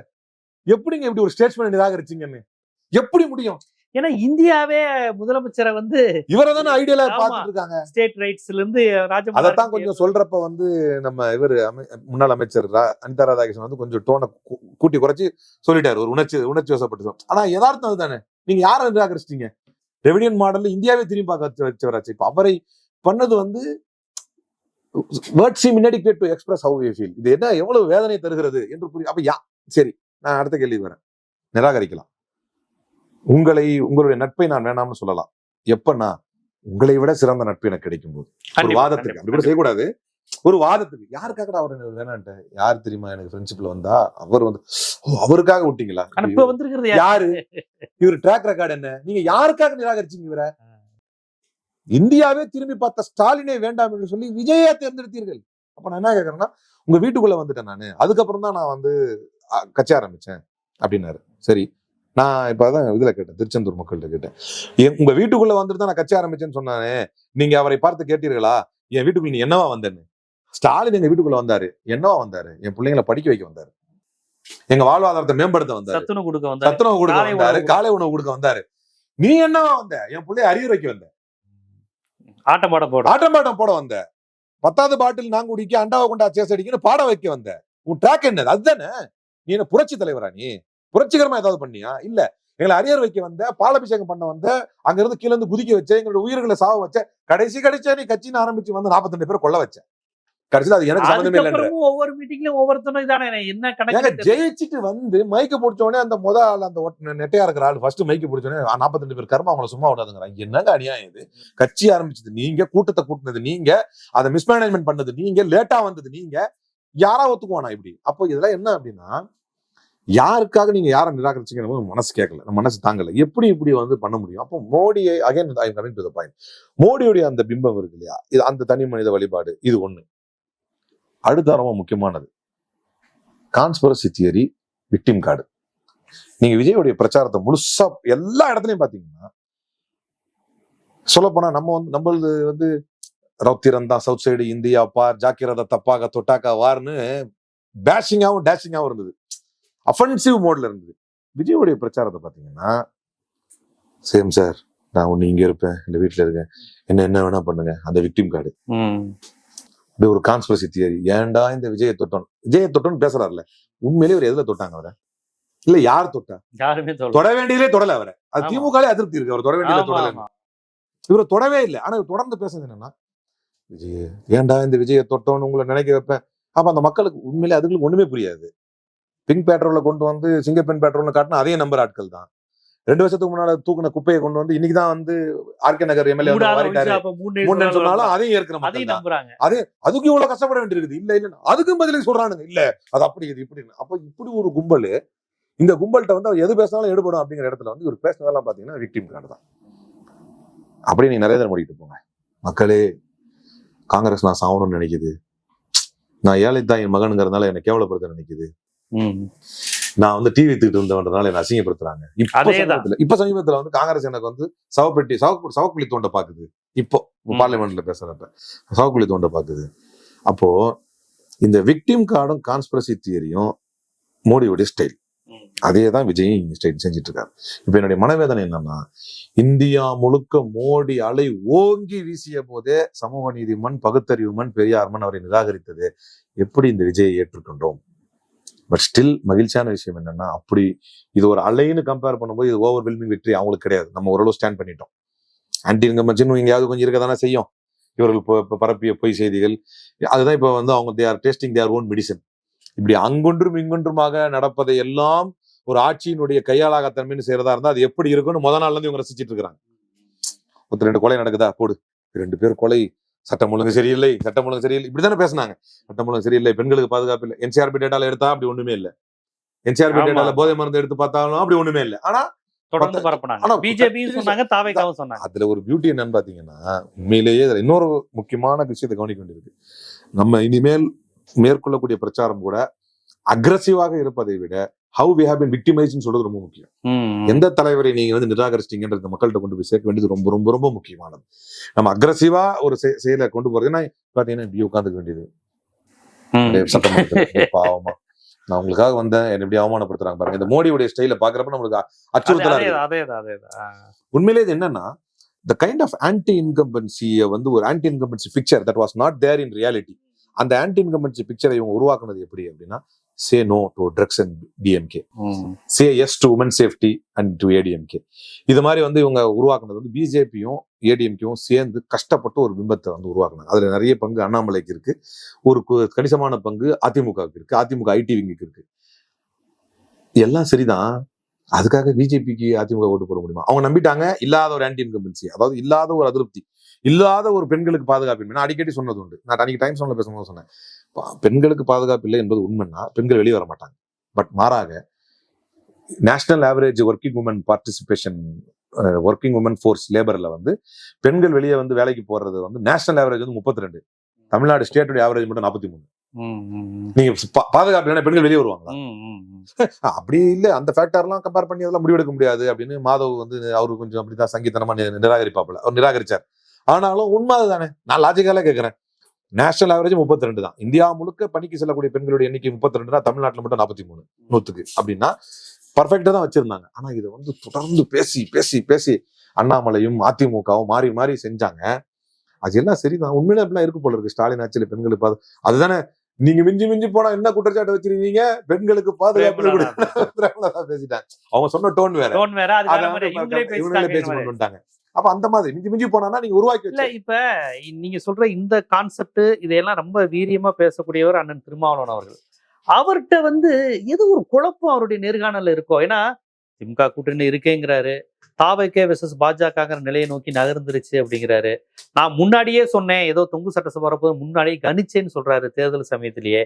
எப்படிங்க இப்படி ஒரு ஸ்டேட்ஸ்மேன் நிராகரிச்சீங்கன்னு. எப்படி முடியும்? ஏன்னா இந்தியாவே முதலமைச்சரை வந்து இவரை தானே ஐடியலா பார்த்துட்டு இருக்காங்க. ஸ்டேட் ரைட்ஸ்ல இருந்து அதைத்தான் கொஞ்சம் சொல்றப்ப வந்து நம்ம இவர் முன்னாள் அமைச்சர் அனிதா ராதாகிருஷ்ணன் வந்து கொஞ்சம் டோனை கூட்டி குறைச்சி சொல்லிட்டாரு. ஒரு உணர்ச்சி வசப்பட்டு. ஆனா யதார்த்தம் அதுதானே. நீங்க யாரை நிராகரிச்சிட்டீங்க? ரெவிடியன் மாடல்ல இந்தியாவே திரும்பி பார்க்க வச்சவராச்சு. இப்ப அவரை பண்ணது வந்து words seem inadequate to express how we feel. இது என்ன எவ்வளவு வேதனை தருகிறது என்று புரியும். அப்ப சரி, நான் அடுத்த கேள்வி வரேன். நிராகரிக்கலாம். உங்களுடைய நட்பை நான் வேணாம்னு சொல்லலாம். எப்பன்னா உங்களை விட சிறந்த நட்பு எனக்கு கிடைக்கும் போது. ஒரு வாதத்துக்கு அப்படி கூட செய்யக்கூடாது. ஒரு வாதத்துக்கு யாருக்காக அவர் வேணான்ட்டு? யார் தெரியுமா எனக்கு ஃப்ரெண்ட்ஷிப்ல வந்தா? அவர் வந்து அவருக்காக விட்டீங்களா? இப்ப வந்திருக்கிறது யாரு? இவர் ட்ராக் ரெக்கார்டு என்ன? நீங்க யாருக்காக நிராகரிச்சீங்க இவரை? இந்தியாவே திரும்பி பார்த்த ஸ்டாலினே வேண்டாம் என்று சொல்லி விஜயா தேர்ந்தெடுத்தீர்கள். அப்ப நான் என்ன கேட்கறேன்னா, உங்க வீட்டுக்குள்ள வந்துட்டேன் நானு, அதுக்கப்புறம் தான் நான் வந்து கட்சி ஆரம்பிச்சேன் அப்படின்னாரு. சரி, நான் இப்ப அதான் இதுல கேட்டேன், திருச்செந்தூர் மக்கள்கிட்ட கேட்டேன், உங்க வீட்டுக்குள்ள வந்துட்டு தான் நான் கட்சி ஆரம்பிச்சேன்னு சொன்னானே, நீங்க அவரை பார்த்து கேட்டீர்களா என் வீட்டுக்குள்ள நீ என்னவா வந்தேன்னு? ஸ்டாலின் எங்க வீட்டுக்குள்ள வந்தாரு. என்னவா வந்தாரு? என் பிள்ளைங்களை படிக்க வைக்க வந்தாரு, எங்க வாழ்வாதாரத்தை மேம்படுத்த வந்தாரு, சத்துணவு கொடுக்க வந்தாரு, காலை உணவு கொடுக்க வந்தாரு. நீ என்னவா வந்த? என் பிள்ளைய அறிவுரை வைக்க வந்த, ஆட்டமாட்டம் போட வந்த, 10வது பாட்டில் நாங்க குடிக்க அண்டாவை கொண்டா சேஸ் அடிக்கன்னு பாட வைக்க வந்த. உன் ட்ராக் என்னது? அதுதானே. நீ என்ன புரட்சி தலைவரா? நீ புரட்சிகரமா ஏதாவது பண்ணியா? இல்ல. எங்களை அரியர் வைக்க வந்த, பாலாபிஷேகம் பண்ண வந்த, அங்க இருந்து கீழ இருந்து குதிக்க வச்ச, எங்களோட உயிர்களை சாவ வச்ச, கடைசியா நீ கட்சின்னு ஆரம்பிச்சு வந்து 42 பேர் கொல்ல வச்ச. கடைசியில அது எனக்கு சம்பந்தமே இல்லை. ஒவ்வொரு மீட்டிங்லயும் ஒவ்வொருத்தனும் இதானே என்ன கணக்கு. ஜெயிச்சுட்டு வந்து மைக்க பிடிச்ச உடனே அந்த ஆள், அந்த நெட்டையா இருக்கிற ஆள் ஃபர்ஸ்ட் மைக்க பிடிச்ச உடனே 42 பேர் கர்மா அவங்கள சும்மா விடாதுங்கிறாங்க. என்னங்க அநியாயம் இது? கட்சி ஆரம்பிச்சது நீங்க, கூட்டத்தை கூட்டினது நீங்க, அதை மிஸ்மேனேஜ்மெண்ட் பண்ணது நீங்க, லேட்டா வந்தது நீங்க, யாரா ஒத்துக்குவானா இப்படி? அப்போ இதெல்லாம் என்ன அப்படின்னா, யாருக்காக நீங்க யாரை நிராகரிச்சீங்க மனசு கேட்கல, நம்ம மனசு தாங்கல. எப்படி இப்படி வந்து பண்ண முடியும்? அப்போ மோடியை again I coming to the point. மோடியுடைய அந்த பிம்பம் இருக்கு இல்லையா, இது அந்த தனி மனித வழிபாடு, இது ஒண்ணு. அடுத்த ரொம்ப முக்கியமானது கான்ஸ்பிரசி தியரி, விக்டிம் கார்டு. நீங்க விஜயோடைய பிரச்சாரத்தை முழுசா எல்லா இடத்துலயும் பாத்தீங்கன்னா, சொல்ல போனா நம்மளது வந்து ரவுத்திரந்தா, சவுத் சைடு இந்தியா பார், ஜாக்கிரதா தப்பாக தொட்டாக்கா வார்னு பேஷிங்காவும் டேஷிங்காவும் இருந்தது, அஃபென்சிவ் மோட்ல இருந்தது. விஜயோடைய பிரச்சாரத்தை பாத்தீங்கன்னா, சேம் சார், நான் ஒண்ணு இங்க இருப்பேன், இந்த வீட்டுல இருக்கேன், என்ன வேணா பண்ணுங்க, அந்த விக்டிம் கார்டு. ஒரு கான்ஸ்பிரசி தியரி. ஏன்டா இந்த விஜயை தொட்டோன்னு பேசுறாருல, உண்மையிலேயே ஒரு எதுல தொட்டாங்க அவரை? இல்ல யார் தொட்டா? யாருமே தொட வேண்டியதே தொடல அவரை. அது திமுக அதிருப்தி இருக்கு, அவர் தொட வேண்டியதே தொடல. இவரை தொடவே இல்லை. ஆனா தொடர்ந்து பேசுறது என்னன்னா, விஜய் ஏன்டா இந்த விஜயை தொட்டோன்னு உங்களை நினைக்க வைப்பேன். அப்ப அந்த மக்களுக்கு உண்மையிலே அதுக்கு ஒண்ணுமே புரியாது. பிங்க் பேட்ரோல கொண்டு வந்து சிங்கப்பெண் பேட்ரோல்னு காட்டினா அதே நம்பர் ஆட்கள் தான். 2 வருஷத்துக்கு முன்னால தூக்குன குப்பையை கொண்டு வந்து இன்னைக்குதான் வந்து ஆர்கே நகர் எம்எல்ஏ சொன்னாலும் அதையும் ஏற்கிற மக்கள் தான். அதுக்கு இவ்வளவு கஷ்டப்பட வேண்டியிருக்குது. இல்ல அதுக்கும் பதிலுக்கு சொல்றானுங்க, இல்ல அது அப்படி இது இப்படி. அப்ப இப்படி ஒரு கும்பல், இந்த கும்பல்கிட்ட வந்து அவர் எது பேசினாலும் எடுபடும் அப்படிங்கிற இடத்துல வந்து இவர் பேசினதெல்லாம் பாத்தீங்கன்னா விக்டிம் கார்டு தான். அப்படியே நீ நரேந்திர மோடிட்டு போங்க, மக்களே காங்கிரஸ் நான் சாவணும்னு நினைக்குது, நான் ஏழை தாயின் மகனுங்கிறதுனால என்னை கேவலப்படுத்த நினைக்குது, நான் வந்து டிவி தூக்கிட்டு இருந்தவன்றதுனால என்ன அசிங்கப்படுத்துறாங்க. இப்ப சமீபத்துல வந்து காங்கிரஸ் எனக்கு வந்து சவக்குழி தோண்ட பாக்குது. இப்போ பார்லிமெண்ட்ல பேசுறப்ப சவக்குழி தோண்ட பாக்குது. அப்போ இந்த விக்டிம் கார்டும் கான்ஸ்பிரசி தியரியும் மோடியோடைய ஸ்டைல், அதே தான் விஜயும் ஸ்டைல் செஞ்சுட்டு இருக்காரு. இப்ப என்னுடைய மனவேதனை என்னன்னா, இந்தியா முழுக்க மோடி அலை ஓங்கி வீசிய போதே சமூக நீதி மண், பகுத்தறிவு மண், பெரியார் மண் அவரை நிராகரித்தது. எப்படி இந்த விஜயை ஏற்றுக்கொண்டோம்? பட் ஸ்டில் மகிழ்ச்சியான விஷயம் என்னன்னா, அப்படி இது ஒரு அலைன்னு கம்பேர் பண்ணும்போது இது ஓவர்வெல்மிங் வெற்றி அவங்களுக்கு கிடையாது. நம்ம ஓரளவு ஸ்டாண்ட் பண்ணிட்டோம். ஆன்டி இன்கம்பன்சின்னு எங்கேயாவது கொஞ்சம் இருக்க தானே செய்யும். இவர்கள் பரப்பிய பொய் செய்திகள், அதுதான் இப்ப வந்து அவங்க they are tasting their own medicine. இப்படி அங்கொன்றும் இங்கொன்றுமாக நடப்பதை எல்லாம் ஒரு ஆட்சியினுடைய கையாளாகத்தன்மைன்னு செய்யறதா இருந்தா அது எப்படி இருக்குன்னு முதல் நாள்ல இருந்து இவங்க ரசிச்சிட்டு இருக்கிறாங்க. 2 கொலை நடக்குதா, போடு 2 பேர் கொலை, சட்டம் ஒழுங்கு சரியில்லை, இப்படித்தானே பேசினாங்க. சட்டம் ஒழுங்கு சரியில்லை, பெண்களுக்கு பாதுகாப்பு இல்லை. என்சிஆர்பி டேட்டால எடுத்தா அப்படி ஒண்ணுமே இல்லை. என்சிஆர்பி டேட்டால போதை மருந்து எடுத்து பார்த்தாலும் அப்படி ஒண்ணுமே இல்லை. ஆனா தொடர்ந்து பரப்புனாங்க. பிஜேபியும் சொன்னாங்க, தாவேகாவும் சொன்னாங்க. அதுல ஒரு பியூட்டி என்னன்னு பாத்தீங்கன்னா, உண்மையிலேயே இன்னொரு முக்கியமான விஷயத்தை கவனிக்க வேண்டியிருக்கு. நம்ம இனிமேல் மேற்கொள்ளக்கூடிய பிரச்சாரம் கூட அக்ரெசிவாக இருப்பதை விட how we have been victimized சொல்றது ரொம்ப முக்கியம். எந்த தலைவரை நீங்க வந்து நிராகரிச்சிட்டீங்கன்ற மக்கள்கிட்ட கொண்டு போய் சேர்க்க வேண்டியது ரொம்ப ரொம்ப ரொம்ப முக்கியமானது. நம்ம அக்ரெசிவா ஒரு செயலை கொண்டு போறதுன்னா பாத்தீங்கன்னா இப்படி உட்காந்துக்க வேண்டியது. பாவமா நான் உங்களுக்காக வந்தேன், என்ன எப்படி அவமானப்படுத்துறாங்க பாருங்க. இந்த மோடியுடைய ஸ்டைல பாக்குறப்ப நம்மளுக்கு அச்சுறுத்தலா இருக்கு. உண்மையிலே இது என்னன்னா, the kind of anti-incumbency வந்து ஒரு anti-incumbency picture that was not there in reality. அந்த anti-incumbency picture இவங்க உருவாக்குனது எப்படி அப்படின்னா, say no to drugs and DMK, say yes to women safety and to ADMK. இது மாதிரி வந்து இவங்க உருவாக்குனது வந்து பிஜேபியும் ஏடிஎம்கேவும் சேர்ந்து கஷ்டப்பட்டு ஒரு பிம்பத்தை வந்து உருவாக்குனாங்க. அதுல நிறைய பங்கு அண்ணாமலைக்கு இருக்கு, ஒரு கணிசமான பங்கு அதிமுகவுக்கு இருக்கு, அதிமுக ஐடி விங்குக்கு இருக்கு. எல்லாம் சரிதான். அதுக்காக பிஜேபிக்கு அதிமுக ஓட்டு போட முடியுமா? அவங்க நம்பிட்டாங்க. இல்லாத ஒரு ஆன்டி இன்கம்பன்சி, அதாவது இல்லாத ஒரு அதிருப்தி, இல்லாத ஒரு பெண்களுக்கு பாதுகாப்பு. நான் அடிக்கடி சொன்னது உண்டு, நான் அன்னைக்கு டைம்ஸ் ஒன்ல பேசும்போது சொன்னேன், பெண்களுக்கு பாதுகாப்பு இல்லை என்பது உண்மைன்னா பெண்கள் வெளியே வர மாட்டாங்க. பட் மாறாக national average working women participation, working women force லேபர்ல வந்து பெண்கள் வெளியே வந்து வேலைக்கு போறது வந்து நேஷனல் ஆவரேஜ் வந்து 32, தமிழ்நாடு ஸ்டேட்டுடைய ஆவரேஜ் மட்டும் 43. நீங்க பாதுகாப்பு பெண்கள் வெளியே வருவாங்களா? அப்படி இல்ல, அந்த ஃபேக்டர்லாம் கம்பேர் பண்ணி அதெல்லாம் முடிவெடுக்க முடியாது அப்படின்னு மாதவ் வந்து அவரு கொஞ்சம் அப்படிதான் சங்கீதனமா நிராகரிப்பாப்புல, அவர் நிராகரிச்சார். ஆனாலும் உண்மை தானே, நான் லாஜிக்கலா கேட்கிறேன். நேஷனல் ஆவரேஜ் 32 தான். இந்தியா முழுக்க பணிக்கு செல்லக்கூடிய பெண்களுடைய எண்ணிக்கை 32, தமிழ்நாட்டில் மட்டும் 43 100க்கு அப்படின்னா பர்ஃபெக்டா தான் வச்சிருந்தாங்க. ஆனா இதை வந்து தொடர்ந்து பேசி பேசி பேசி அண்ணாமலையும் அதிமுகவும் மாறி மாறி செஞ்சாங்க. அது எல்லாம் சரிதான். உண்மையில அப்படிலாம் இருக்கு போல இருக்கு. ஸ்டாலின் ஆட்சியில பெண்களுக்கு அதுதானே நீங்க மிஞ்சி மிஞ்சி போனா என்ன குற்றச்சாட்டு வச்சிருக்கீங்க, பெண்களுக்கு பாதுகாப்பு பேசிட்டாங்க. அவங்க சொன்ன டோன் வேற, இவங்களே பேசி கொண்டு வந்துட்டாங்க. அப்ப அந்த மாதிரி மிஞ்சி மிஞ்சி போனா நீங்க உருவாக்கி இல்ல. இப்ப நீங்க சொல்ற இந்த கான்செப்ட் இதையெல்லாம் ரொம்ப வீரியமா பேசக்கூடியவர் அண்ணன் திருமாவளவன் அவர்கள். அவர்கிட்ட ஏதோ ஒரு குழப்பம் அவருடைய நேர்காணல்ல இருக்கோ. ஏன்னா திமுக கூட்டணி இருக்கேங்கிறாரு, தாவைக்கே வெர்சஸ் பாஜகங்கிற நிலையை நோக்கி நகர்ந்துருச்சு அப்படிங்கிறாரு. நான் முன்னாடியே சொன்னேன், ஏதோ தொங்கு சட்டசபை வரப்போது முன்னாடியே கணிச்சேன்னு சொல்றாரு தேர்தல் சமயத்திலேயே.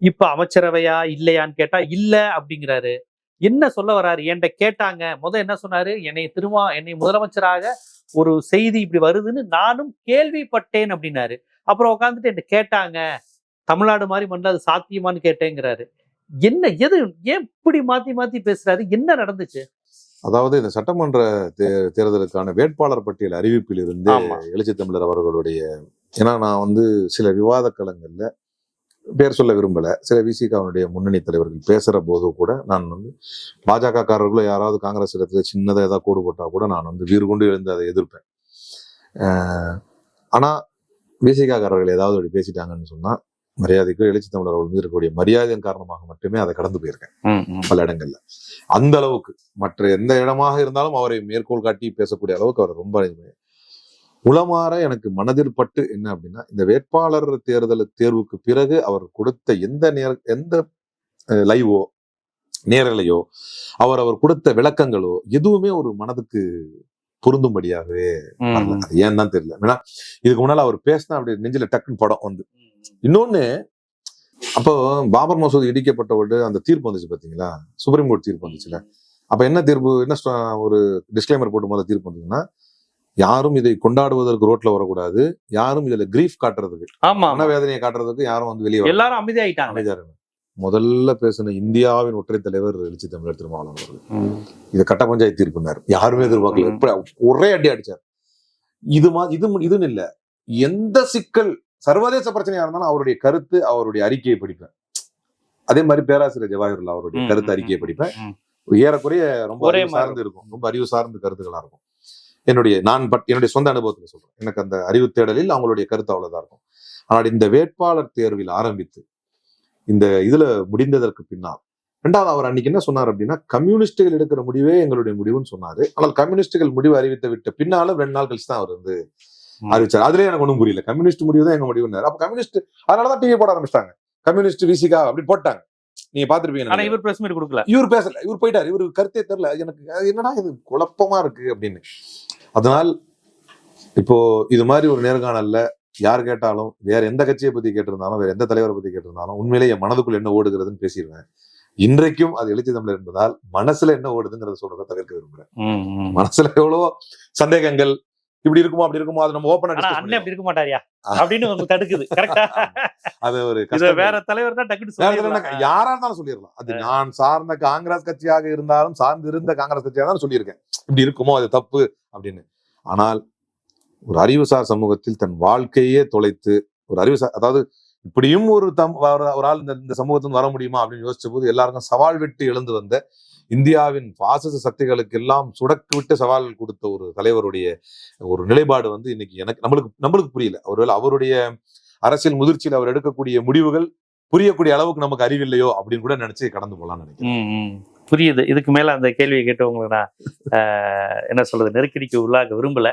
இப்ப அமைச்சரவையா இல்லையான்னு கேட்டா இல்ல அப்படிங்கிறாரு. என்ன சொல்ல வர்றாரு? என்கிட்ட கேட்டாங்க, என்ன சொன்னாரு, என்னை முதலமைச்சராக ஒரு செய்தி இப்படி வருதுன்னு நானும் கேள்விப்பட்டேன் அப்படின்னாரு. அப்புறம் உட்காந்துட்டு என்கிட்ட கேட்டாங்க, தமிழ்நாடு மாதிரி மண்ணில் அது சாத்தியமான்னு கேட்டேங்கிறாரு. என்ன எது ஏன் இப்படி மாத்தி மாத்தி பேசுறாரு? என்ன நடந்துச்சு? அதாவது இந்த சட்டமன்ற தேர்தலுக்கான வேட்பாளர் பட்டியல் அறிவிப்பில் இருந்து எழுச்சி தமிழர் அவர்களுடைய, ஏன்னா நான் சில விவாத களங்கள்ல பேர் சொல்ல விரும்பல, சில விசிகாவுடைய முன்னணி தலைவர்கள் பேசுற போது கூட நான் பாஜக காரர்களும் யாராவது காங்கிரஸ் இடத்துல சின்னதாக ஏதாவது கோடு போட்டா கூட நான் வீறு கொண்டு எழுந்து அதை எதிர்ப்பேன். ஆனா விசிகா காரர்கள் ஏதாவது அப்படி பேசிட்டாங்கன்னு சொன்னா மரியாதைக்கு எழுச்சி தமிழர் அவர்கள் மீது இருக்கக்கூடிய மரியாதையின் காரணமாக மட்டுமே அதை கடந்து போயிருக்கேன் பல இடங்கள்ல. அந்த அளவுக்கு மற்ற எந்த இடமாக இருந்தாலும் அவரை மேற்கோள் காட்டி பேசக்கூடிய அளவுக்கு அவர் ரொம்ப உளமாற எனக்கு மனதில் பட்டு என்ன அப்படின்னா, இந்த வேட்பாளர் தேர்வுக்கு பிறகு அவர் கொடுத்த எந்த லைவோ நேரலையோ அவர் கொடுத்த விளக்கங்களோ எதுவுமே ஒரு மனதுக்கு பொருந்தும்படியாகவே வரல. அது ஏன்னு தான் தெரியல. ஏன்னா இதுக்கு முன்னால அவர் பேசினா அப்படி நெஞ்சில டக்குன்னு படம் இன்னொன்னு, அப்போ பாபர் மசூதி இடிக்கப்பட்ட அந்த தீர்ப்பு வந்துச்சு பாத்தீங்களா, சுப்ரீம் கோர்ட் தீர்ப்பு வந்துச்சுல. அப்ப என்ன தீர்ப்பு, என்ன ஒரு டிஸ்க்ளைமர் போட்டு முதல்ல தீர்ப்பு வந்ததுன்னா, யாரும் இதை கொண்டாடுவதற்கு ரோட்ல வரக்கூடாது, யாரும் இதுல கிரீஃப் காட்டுறதுக்கு, மனவேதனையை காட்டுறதுக்கு யாரும் வெளியே எல்லாரும் அமைதியாயிட்டாங்க. முதல்ல பேசின இந்தியாவின் ஒற்றை தலைவர் எழுச்சி தமிழர் திருமாவளவன் அவர்கள் இதை கட்ட பஞ்சாயத்து தீர்ப்புனார். யாருமே எதிர்பார்க்கல, ஒரே அடி அடிச்சார். இதுன்னு இல்ல, எந்த சிக்கல் சர்வதேச பிரச்சனையா இருந்தாலும் அவருடைய கருத்து, அவருடைய அறிக்கையை படிப்பேன். அதே மாதிரி பேராசிரியர் ஜவாஹிருல்லா அவருடைய கருத்து அறிக்கையை படிப்பேன். ஏறக்குறைய ரொம்ப சார்ந்து இருக்கும், ரொம்ப அறிவு சார்ந்த கருத்துக்களா இருக்கும். என்னுடைய சொந்த அனுபவத்துல சொல்றேன், எனக்கு அந்த அறிவு தேடலில் அவங்களுடைய கருத்து அவ்வளவுதான் இருக்கும். ஆனால் இந்த வேட்பாளர் தேர்வில் ஆரம்பித்து இந்த இதுல முடிந்ததற்கு பின்னால், ரெண்டாவது அவர் அன்னைக்கு என்ன சொன்னார் அப்படின்னா, கம்யூனிஸ்டுகள் எடுக்கிற முடிவே எங்களுடைய முடிவுன்னு சொன்னாரு. ஆனால் கம்யூனிஸ்டுகள் முடிவு அறிவித்து விட்ட பின்னாலும் 2 நாள் கழிச்சு தான் அவர் அறிவிச்சார். அதுலயே எனக்கு ஒன்றும் புரியல, கம்யூனிஸ்ட் முடிவு தான் எங்க முடிவுன்னாரு. அப்ப கம்யூனிஸ்ட் அதனாலதான் டிவி போட ஆரம்பிச்சிட்டாங்க, கம்யூனிஸ்ட் விசிகா அப்படி போட்டாங்க. நீங்க பாத்துருப்பீங்க. இவர் பிரஸ் மீட் கொடுக்கல, இவர் பேசல, இவர் போயிட்டாரு, இவருக்கு கருத்தே தெரியல. எனக்கு என்னடா இது குழப்பமா இருக்கு அப்படின்னு. அதனால் இப்போ இது மாதிரி ஒரு நேர்காணல்ல யார் கேட்டாலும், வேற எந்த கட்சியை பத்தி கேட்டிருந்தாலும், வேற எந்த தலைவரை பத்தி கேட்டிருந்தாலும், உண்மையிலேயே என் மனதுக்குள்ள என்ன ஓடுகிறதுன்னு பேசிடுவேன். இன்றைக்கும் அது எழுச்சி தமிழர் என்பதால் மனசுல என்ன ஓடுதுங்கிறத சொல்றதை தவிர்க்க விரும்புறேன். மனசுல எவ்வளவோ சந்தேகங்கள், இப்படி இருக்குமோ அப்படி இருக்குமோ, அது நம்ம ஓப்பனா அண்ணன் அப்படி இருக்க மாட்டாரியா அப்படின்னு தடுக்குது. கரெக்டா? அது ஒரு வேற தலைவர் தான் டக்குனு யாரா இருந்தாலும் சொல்லிடலாம். அது நான் சார்ந்த காங்கிரஸ் கட்சியாக இருந்தாலும், சார்ந்து இருந்த காங்கிரஸ் கட்சியாக தான் சொல்லியிருக்கேன், இப்படி இருக்குமோ அது தப்பு அப்படின்னு. ஆனால் ஒரு அறிவுசார் சமூகத்தில் தன் வாழ்க்கையே தொலைத்து, ஒரு அறிவுசார், அதாவது இப்படியும் ஒரு ஆள் இந்த சமூகத்தில் வர முடியுமா அப்படின்னு யோசிச்ச போது எல்லாருக்கும் சவால் விட்டு எழுந்து வந்த, இந்தியாவின் பாசிச சக்திகளுக்கு எல்லாம் சுடக்கு விட்டு சவால் கொடுத்த ஒரு தலைவருடைய ஒரு நிலைப்பாடு இன்னைக்கு நம்மளுக்கு புரியல. ஒருவேளை அவருடைய அரசியல் முதிர்ச்சியில் அவர் எடுக்கக்கூடிய முடிவுகள் புரியக்கூடிய அளவுக்கு நமக்கு அறிவில்லையோ அப்படின்னு கூட நினைச்சு கடந்து போலாம்னு நினைக்கிறேன். புரியுது. இதுக்கு மேல அந்த கேள்வியை கேட்டவங்களை நான் என்ன சொல்றது, நெருக்கடிக்கு உள்ளாக விரும்பல.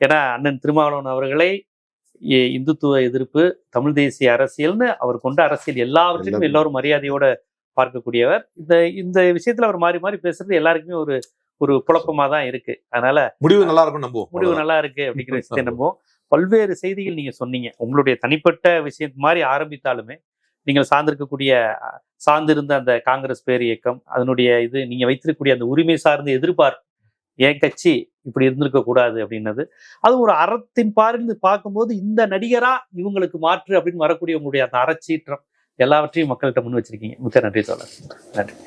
ஏன்னா அண்ணன் திருமாவளவன் அவர்களை இந்துத்துவ எதிர்ப்பு, தமிழ் தேசிய அரசியல்னு அவர் கொண்ட அரசியல் எல்லாவற்றிலும் எல்லாரும் மரியாதையோட பார்க்கக்கூடியவர். இந்த விஷயத்துல அவர் மாறி மாறி பேசுறது எல்லாருக்குமே ஒரு குழப்பமா தான் இருக்கு. அதனால முடிவு நல்லா இருக்கும் நம்புவோம், முடிவு நல்லா இருக்கு அப்படிங்கிற விஷயத்தை நம்புவோம். பல்வேறு செய்திகள் நீங்க சொன்னீங்க, உங்களுடைய தனிப்பட்ட விஷயம் மாதிரி ஆரம்பித்தாலுமே நீங்கள் சார்ந்திருந்த அந்த காங்கிரஸ் பேர் இயக்கம், அதனுடைய நீங்க வைத்திருக்கக்கூடிய அந்த உரிமை சார்ந்த எதிர்பார்ப்பு, என் கட்சி இப்படி இருந்திருக்க கூடாது அப்படின்னது, அது ஒரு அறத்தின் பார்வையிலிருந்து பார்க்கும்போது இந்த நடிகரா இவங்களுக்கு மாற்று அப்படின்னு வரக்கூடிய உங்களுடைய அந்த அறச்சீற்றம் எல்லாவற்றையும் மக்கள்கிட்ட முன் வச்சிருக்கீங்க. மிக்க நன்றி தோழர். நன்றி.